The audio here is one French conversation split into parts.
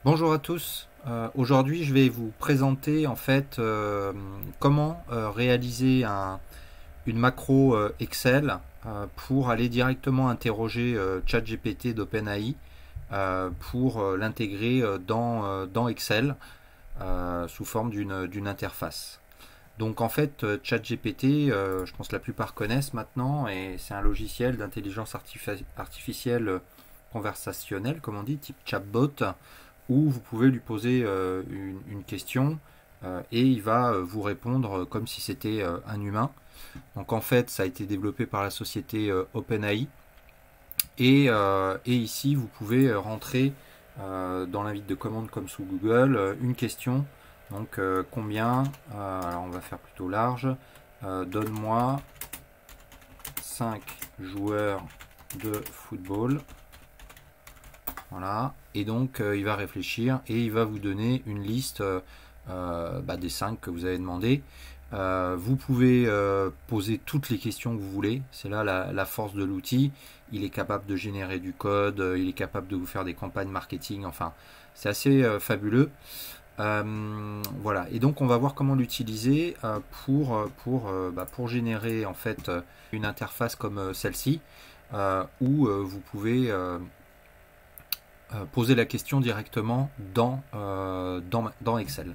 Bonjour à tous. Aujourd'hui, je vais vous présenter en fait comment réaliser une macro Excel pour aller directement interroger ChatGPT d'OpenAI pour l'intégrer dans Excel sous forme d'une interface. Donc en fait, ChatGPT, je pense que la plupart connaissent maintenant, et c'est un logiciel d'intelligence artificielle conversationnelle, comme on dit, type chatbot, où vous pouvez lui poser une question et il va vous répondre comme si c'était un humain. Donc en fait, ça a été développé par la société OpenAI et ici vous pouvez rentrer dans l'invite de commande comme sous Google une question. Donc combien, alors on va faire plutôt large, donne-moi 5 joueurs de football. Voilà, et donc il va réfléchir et il va vous donner une liste des 5 que vous avez demandé. Vous pouvez poser toutes les questions que vous voulez, c'est là la force de l'outil. Il est capable de générer du code, il est capable de vous faire des campagnes marketing, enfin c'est assez fabuleux. Voilà, et donc on va voir comment l'utiliser pour générer en fait une interface comme celle-ci où vous pouvez poser la question directement dans Excel.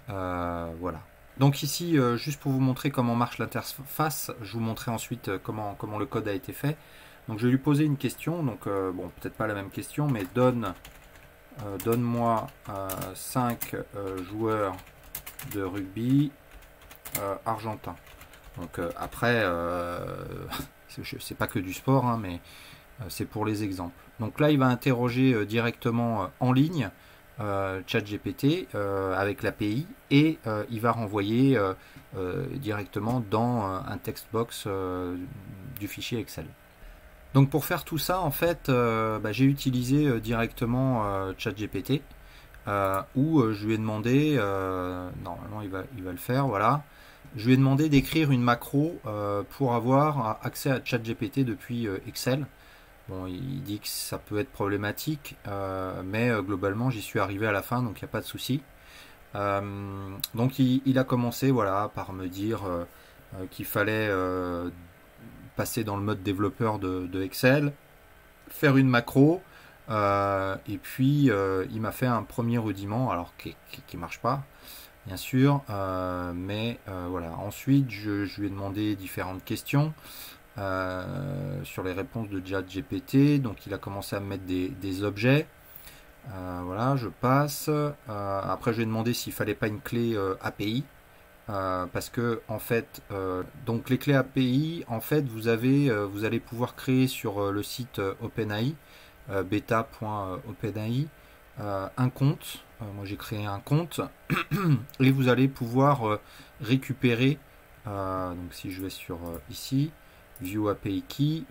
Voilà. Donc ici, juste pour vous montrer comment marche l'interface, je vous montrerai ensuite comment le code a été fait. Donc je vais lui poser une question, donc bon, peut-être pas la même question, mais donne-moi 5 joueurs de rugby argentins. Donc après, c'est pas que du sport, hein, mais c'est pour les exemples. Donc là, il va interroger directement en ligne ChatGPT avec l'API et il va renvoyer directement dans un text box du fichier Excel. Donc pour faire tout ça, en fait, j'ai utilisé directement ChatGPT où je lui ai demandé, normalement il va le faire, voilà. Je lui ai demandé d'écrire une macro pour avoir accès à ChatGPT depuis Excel. Bon, il dit que ça peut être problématique, mais globalement j'y suis arrivé à la fin, donc il n'y a pas de souci. Donc il a commencé voilà, par me dire qu'il fallait passer dans le mode développeur de Excel, faire une macro, et puis il m'a fait un premier rudiment, alors qui marche pas, bien sûr, mais voilà. Ensuite, je lui ai demandé différentes questions sur les réponses de ChatGPT. Donc il a commencé à me mettre des objets. Voilà, je passe. Après, je lui ai demandé s'il fallait pas une clé API. Parce que en fait, donc les clés API, en fait, vous allez pouvoir créer sur le site OpenAI, beta.openai, un compte. Moi, j'ai créé un compte et vous allez pouvoir récupérer. Donc, si je vais sur ici, View API Key.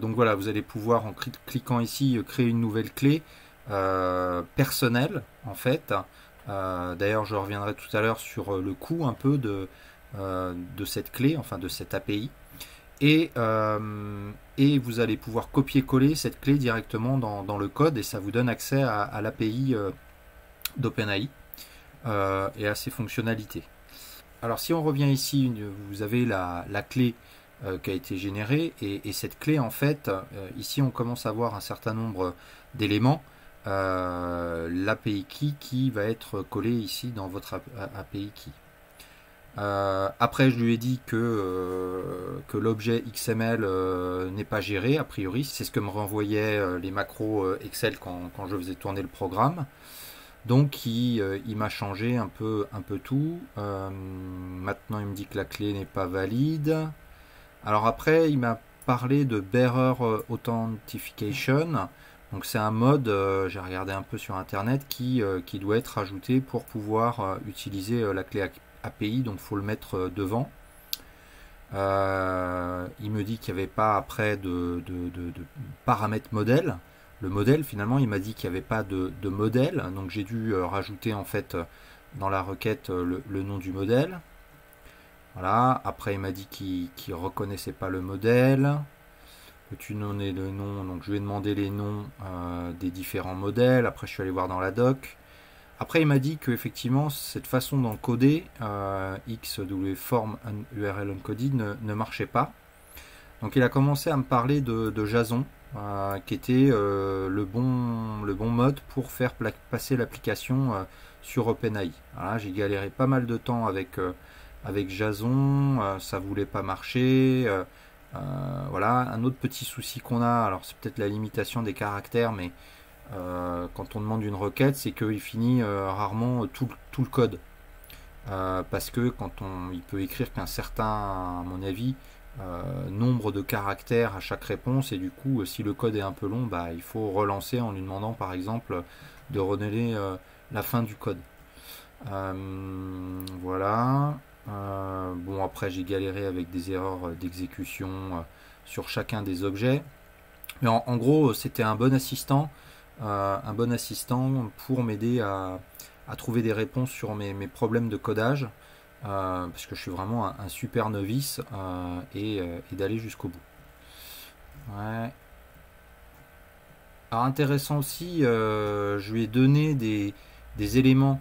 Donc voilà, vous allez pouvoir en cliquant ici créer une nouvelle clé personnelle en fait. D'ailleurs, je reviendrai tout à l'heure sur le coût un peu de cette clé, enfin de cette API. Et vous allez pouvoir copier-coller cette clé directement dans le code et ça vous donne accès à l'API d'OpenAI et à ses fonctionnalités. Alors si on revient ici, vous avez la clé qui a été générée et cette clé en fait, ici on commence à voir un certain nombre d'éléments. L'API key qui va être collé ici dans votre API key. Après, je lui ai dit que l'objet XML n'est pas géré, a priori. C'est ce que me renvoyaient les macros Excel quand je faisais tourner le programme. Donc, il m'a changé un peu tout. Maintenant, il me dit que la clé n'est pas valide. Alors après, il m'a parlé de Bearer Authentication. Donc c'est un mode, j'ai regardé un peu sur internet, qui doit être ajouté pour pouvoir utiliser la clé API, donc il faut le mettre devant. Il me dit qu'il n'y avait pas après de paramètres modèle. Le modèle, finalement, il m'a dit qu'il n'y avait pas de modèle, donc j'ai dû rajouter en fait dans la requête le nom du modèle. Voilà, après il m'a dit qu'il ne reconnaissait pas le modèle. peux-tu donner le nom? Donc je lui ai demandé les noms des différents modèles. Après je suis allé voir dans la doc. Après il m'a dit qu'effectivement cette façon d'encoder XW form URL encoded ne marchait pas. Donc il a commencé à me parler de Jason, qui était le bon mode pour faire passer l'application sur OpenAI. Voilà, j'ai galéré pas mal de temps avec Jason, ça voulait pas marcher. Voilà, un autre petit souci qu'on a, alors c'est peut-être la limitation des caractères, mais quand on demande une requête, c'est qu'il finit rarement tout le code. Parce que il peut écrire qu'un certain, à mon avis, nombre de caractères à chaque réponse, et du coup si le code est un peu long, il faut relancer en lui demandant par exemple de redonner la fin du code. Voilà. Bon, après j'ai galéré avec des erreurs d'exécution sur chacun des objets, mais en gros c'était un bon assistant pour m'aider à trouver des réponses sur mes problèmes de codage. Parce que je suis vraiment un super novice et d'aller jusqu'au bout. Ouais. Alors intéressant aussi, je lui ai donné des éléments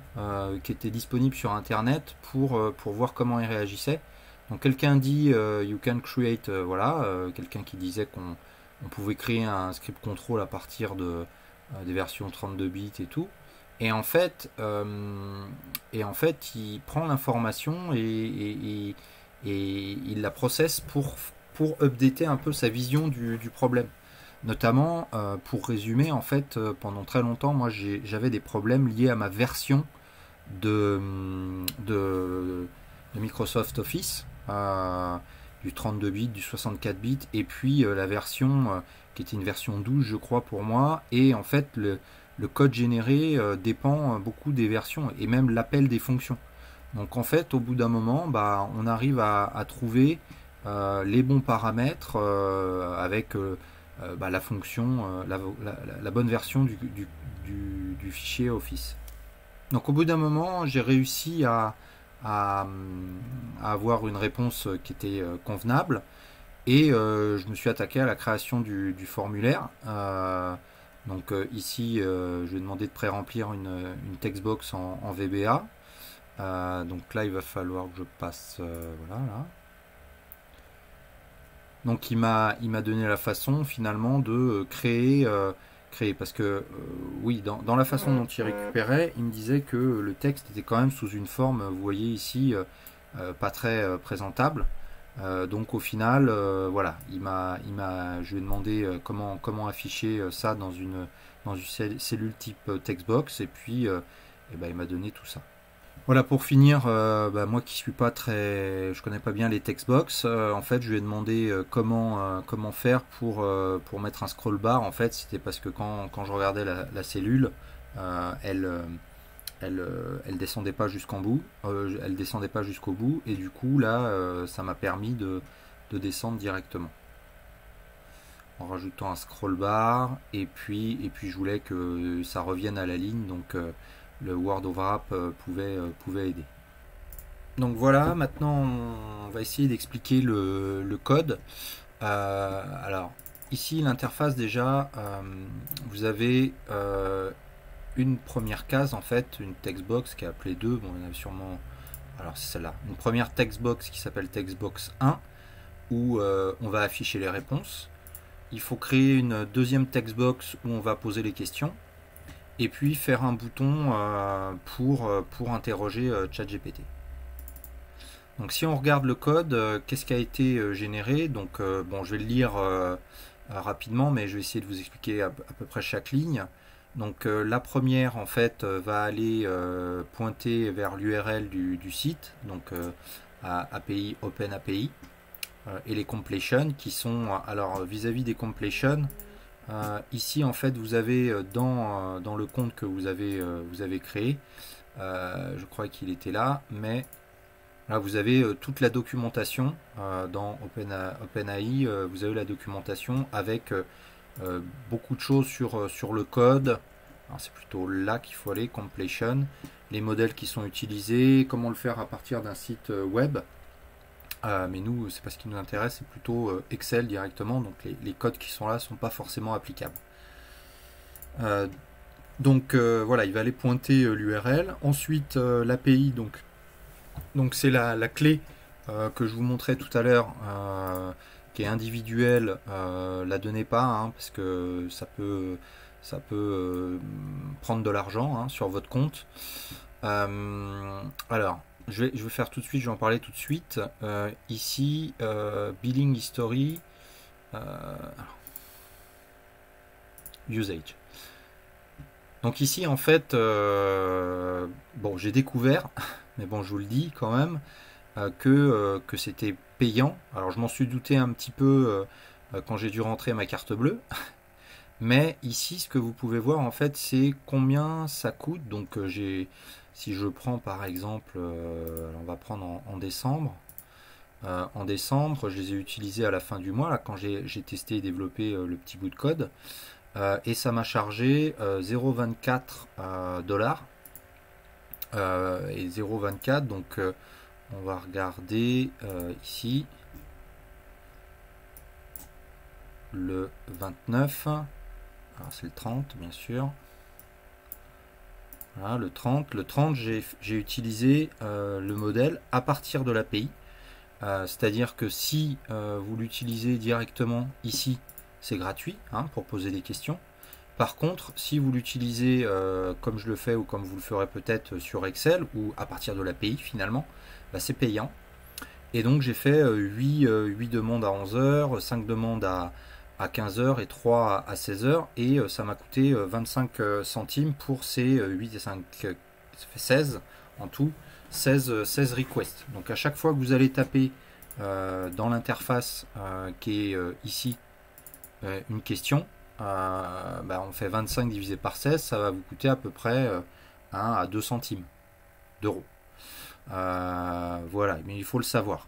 qui étaient disponibles sur internet pour voir comment il réagissait. Donc quelqu'un dit you can create, voilà, quelqu'un qui disait qu'on pouvait créer un script control à partir des versions 32 bits et tout. Et en fait, il prend l'information et il la processe pour updater un peu sa vision du problème. Notamment, pour résumer, en fait, pendant très longtemps, moi j'avais des problèmes liés à ma version de Microsoft Office, du 32 bits, du 64 bits, et puis la version qui était une version 12, je crois, pour moi. Et en fait, le code généré dépend beaucoup des versions et même l'appel des fonctions. Donc en fait, au bout d'un moment, on arrive à trouver les bons paramètres avec la fonction, la bonne version du fichier Office. Donc au bout d'un moment, j'ai réussi à avoir une réponse qui était convenable, et je me suis attaqué à la création du formulaire. Donc ici, je vais demander de pré-remplir une textbox en VBA. Donc là, il va falloir que je passe, voilà, là. Donc il m'a donné la façon finalement de créer, parce que oui, dans la façon dont il récupérait, il me disait que le texte était quand même sous une forme, vous voyez ici, pas très présentable. Donc au final, voilà, je lui ai demandé comment afficher ça dans une cellule type textbox, et puis il m'a donné tout ça. Voilà, pour finir, moi qui je connais pas bien les textbox, en fait je lui ai demandé comment faire pour mettre un scroll bar. En fait c'était parce que quand je regardais la cellule, elle descendait pas jusqu'en bout, elle descendait pas jusqu'au bout, et du coup là ça m'a permis de descendre directement en rajoutant un scroll bar, et puis je voulais que ça revienne à la ligne, donc le word overlap pouvait aider. Donc voilà, maintenant on va essayer d'expliquer le code. Alors ici l'interface, déjà vous avez une première case, en fait une textbox qui est appelée 2, bon il y en a sûrement, alors c'est celle-là, une première textbox qui s'appelle textbox 1, où on va afficher les réponses. Il faut créer une deuxième textbox où on va poser les questions, et puis faire un bouton pour interroger ChatGPT. Donc si on regarde le code, qu'est-ce qui a été généré? Donc bon, je vais le lire rapidement, mais je vais essayer de vous expliquer à peu près chaque ligne. Donc la première, en fait, va aller pointer vers l'URL du site, donc API, OpenAPI, et les completions qui sont, alors vis-à-vis des completions, ici en fait vous avez dans le compte que vous avez créé, je crois qu'il était là, mais là vous avez toute la documentation dans OpenAI, vous avez la documentation avec beaucoup de choses sur le code. Alors c'est plutôt là qu'il faut aller, completion, les modèles qui sont utilisés, comment le faire à partir d'un site web. Mais nous, c'est pas ce qui nous intéresse, c'est plutôt Excel directement, donc les codes qui sont là sont pas forcément applicables. Donc voilà, il va aller pointer l'URL. Ensuite, l'API, donc c'est la clé que je vous montrais tout à l'heure, qui est individuelle. La donnez pas, hein, parce que ça peut prendre de l'argent, hein, sur votre compte. Alors, je vais faire tout de suite, je vais en parler tout de suite. Ici, Billing History, Usage. Donc ici, en fait, bon, j'ai découvert, mais bon, je vous le dis quand même, que c'était payant. Alors je m'en suis douté un petit peu quand j'ai dû rentrer ma carte bleue. Mais ici, ce que vous pouvez voir, en fait, c'est combien ça coûte. Donc si je prends par exemple, on va prendre en décembre. En décembre, je les ai utilisés à la fin du mois, là, quand j'ai testé et développé le petit bout de code. Et ça m'a chargé 0,24 $. Et 0,24, donc on va regarder ici le 29. Alors c'est le 30 bien sûr. Voilà, le 30. Le 30, j'ai utilisé le modèle à partir de l'API. C'est-à-dire que si vous l'utilisez directement ici, c'est gratuit, hein, pour poser des questions. Par contre, si vous l'utilisez comme je le fais ou comme vous le ferez peut-être sur Excel ou à partir de l'API finalement, bah, c'est payant. Et donc j'ai fait 8 demandes à 11 heures, 5 demandes à 15 heures et 3 à 16 heures. Et ça m'a coûté 25 centimes pour ces 8 et 5, ça fait 16 en tout, 16 requests. Donc à chaque fois que vous allez taper dans l'interface qui est ici une question, bah on fait 25 divisé par 16, ça va vous coûter à peu près 1 à 2 centimes d'euros. Voilà, mais il faut le savoir.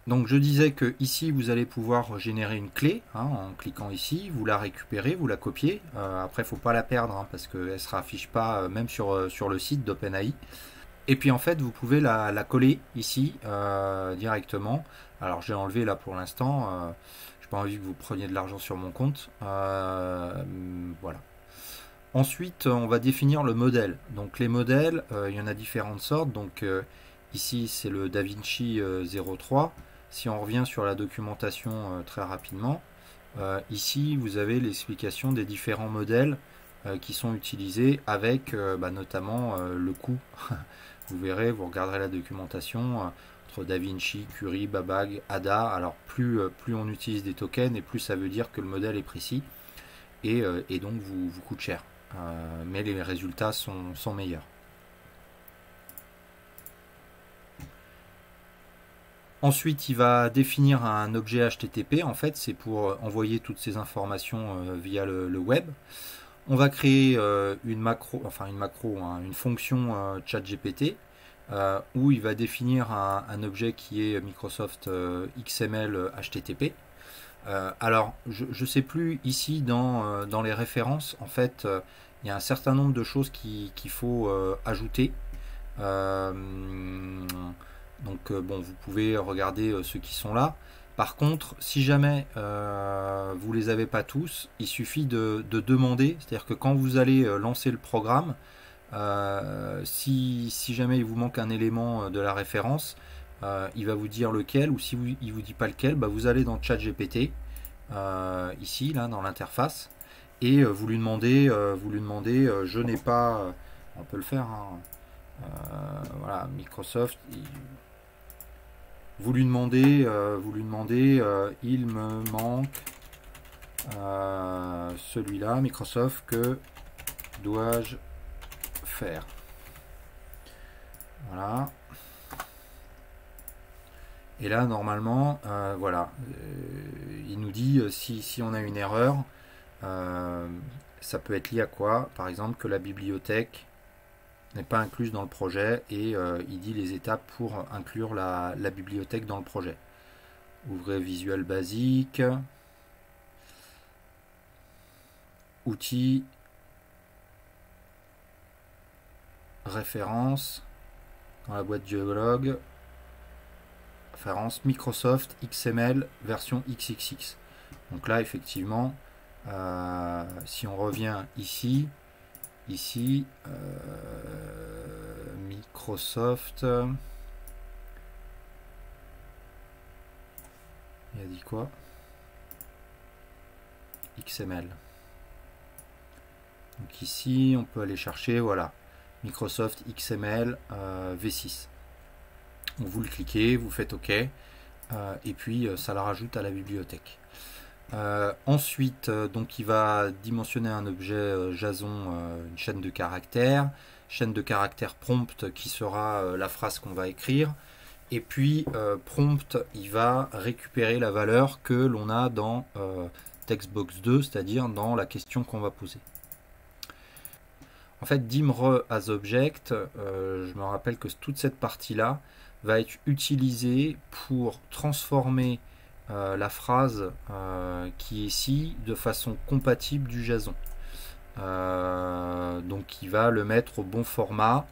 Donc je disais que ici vous allez pouvoir générer une clé, hein, en cliquant ici, vous la récupérez, vous la copiez. Après il ne faut pas la perdre, hein, parce qu'elle ne se raffiche pas même sur le site d'OpenAI. Et puis en fait vous pouvez la coller ici directement. Alors j'ai enlevé là pour l'instant, je n'ai pas envie que vous preniez de l'argent sur mon compte. Voilà. Ensuite on va définir le modèle. Donc les modèles, il y en a différentes sortes. Donc ici c'est le DaVinci 03. Si on revient sur la documentation très rapidement, ici vous avez l'explication des différents modèles qui sont utilisés avec notamment le coût. Vous verrez, vous regarderez la documentation entre DaVinci, Curie, Babag, Ada. Alors plus on utilise des tokens et plus ça veut dire que le modèle est précis et donc vous coûte cher. Mais les résultats sont meilleurs. Ensuite, il va définir un objet HTTP. En fait, c'est pour envoyer toutes ces informations via le web. On va créer une fonction ChatGPT où il va définir un objet qui est Microsoft XML HTTP. Alors, je ne sais plus ici dans les références, en fait, il y a un certain nombre de choses qu'il faut ajouter. Donc bon, vous pouvez regarder ceux qui sont là. Par contre, si jamais vous les avez pas tous, il suffit de demander. C'est-à-dire que quand vous allez lancer le programme, si jamais il vous manque un élément de la référence, il va vous dire lequel, ou si il vous dit pas lequel, bah vous allez dans ChatGPT, ici, là, dans l'interface, et vous lui demandez, je n'ai pas, on peut le faire, hein, voilà, Microsoft. Vous lui demandez, il me manque celui-là, Microsoft, que dois-je faire? Voilà. Et là, normalement, voilà, il nous dit si on a une erreur, ça peut être lié à quoi? Par exemple, que la bibliothèque n'est pas incluse dans le projet, et il dit les étapes pour inclure la bibliothèque dans le projet. Ouvrez Visual Basic, outils, référence, dans la boîte dialogue, référence Microsoft XML version XXX. Donc là, effectivement, si on revient ici, Microsoft, il a dit quoi? XML. Donc ici, on peut aller chercher, voilà, Microsoft XML V6. Donc vous le cliquez, vous faites OK, et puis ça la rajoute à la bibliothèque. Ensuite, donc il va dimensionner un objet JSON, une chaîne de caractères prompt qui sera la phrase qu'on va écrire. Et puis prompt, il va récupérer la valeur que l'on a dans textbox 2, c'est-à-dire dans la question qu'on va poser. En fait, dimre as object, je me rappelle que toute cette partie-là va être utilisée pour transformer la phrase qui est ici de façon compatible du JSON. Donc il va le mettre au bon format.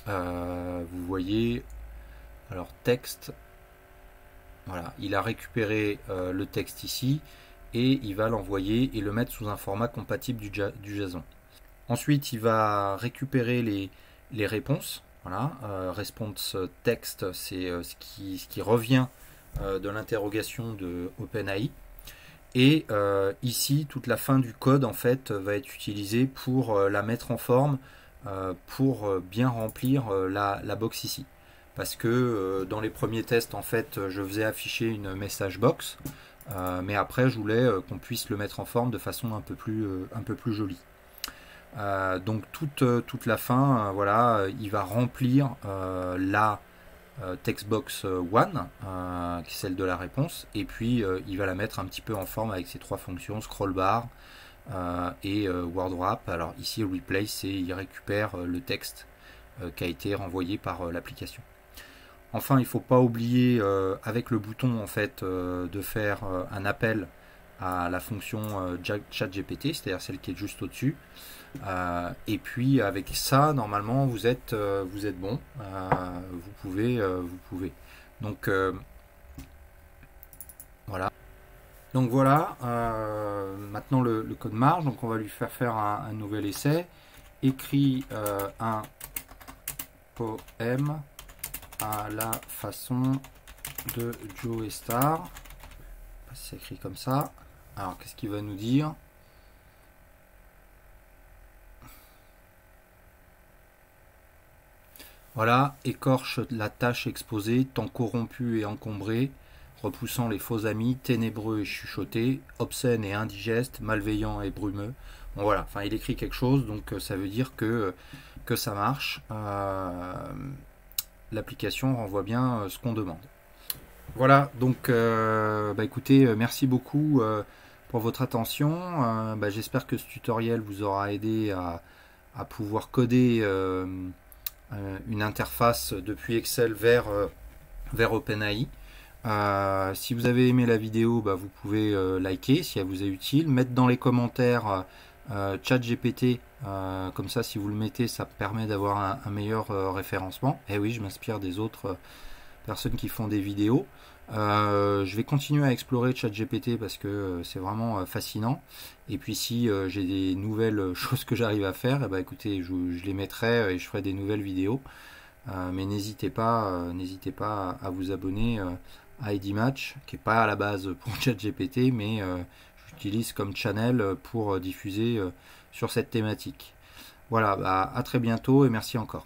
Vous voyez, alors texte, voilà, il a récupéré le texte ici et il va l'envoyer et le mettre sous un format compatible du JSON. Ensuite, il va récupérer les réponses. Voilà, response text, c'est ce qui revient de l'interrogation de OpenAI. Et ici, toute la fin du code en fait va être utilisée pour la mettre en forme, pour bien remplir la box ici. Parce que dans les premiers tests, en fait, je faisais afficher une message box, mais après, je voulais qu'on puisse le mettre en forme de façon un peu plus jolie. Donc toute la fin, voilà, il va remplir la textbox 1, qui est celle de la réponse, et puis il va la mettre un petit peu en forme avec ses trois fonctions, scroll bar et word wrap. Alors ici replace, c'est il récupère le texte qui a été renvoyé par l'application. Enfin, il ne faut pas oublier avec le bouton en fait de faire un appel à la fonction ChatGPT, c'est-à-dire celle qui est juste au-dessus. Et puis avec ça, normalement, vous êtes bon. Vous pouvez. Donc voilà. Donc voilà. Maintenant le code marche. Donc on va lui faire un nouvel essai. Écrit un poème à la façon de Joe Star. C'est écrit comme ça. Alors qu'est-ce qu'il va nous dire? Voilà, écorche la tâche exposée, tant corrompu et encombré, repoussant les faux amis, ténébreux et chuchotés, obscène et indigeste, malveillant et brumeux. Bon voilà, enfin il écrit quelque chose, donc ça veut dire que ça marche. L'application renvoie bien ce qu'on demande. Voilà, donc écoutez, merci beaucoup pour votre attention. J'espère que ce tutoriel vous aura aidé à pouvoir coder une interface depuis Excel vers OpenAI. Si vous avez aimé la vidéo, vous pouvez liker si elle vous est utile, mettre dans les commentaires ChatGPT, comme ça si vous le mettez ça permet d'avoir un meilleur référencement. Et oui, je m'inspire des autres personnes qui font des vidéos. Je vais continuer à explorer ChatGPT parce que c'est vraiment fascinant. Et puis si j'ai des nouvelles choses que j'arrive à faire, écoutez, je les mettrai et je ferai des nouvelles vidéos. Mais n'hésitez pas à vous abonner à EdiMatch, qui n'est pas à la base pour ChatGPT, mais j'utilise comme channel pour diffuser sur cette thématique. Voilà, à très bientôt et merci encore.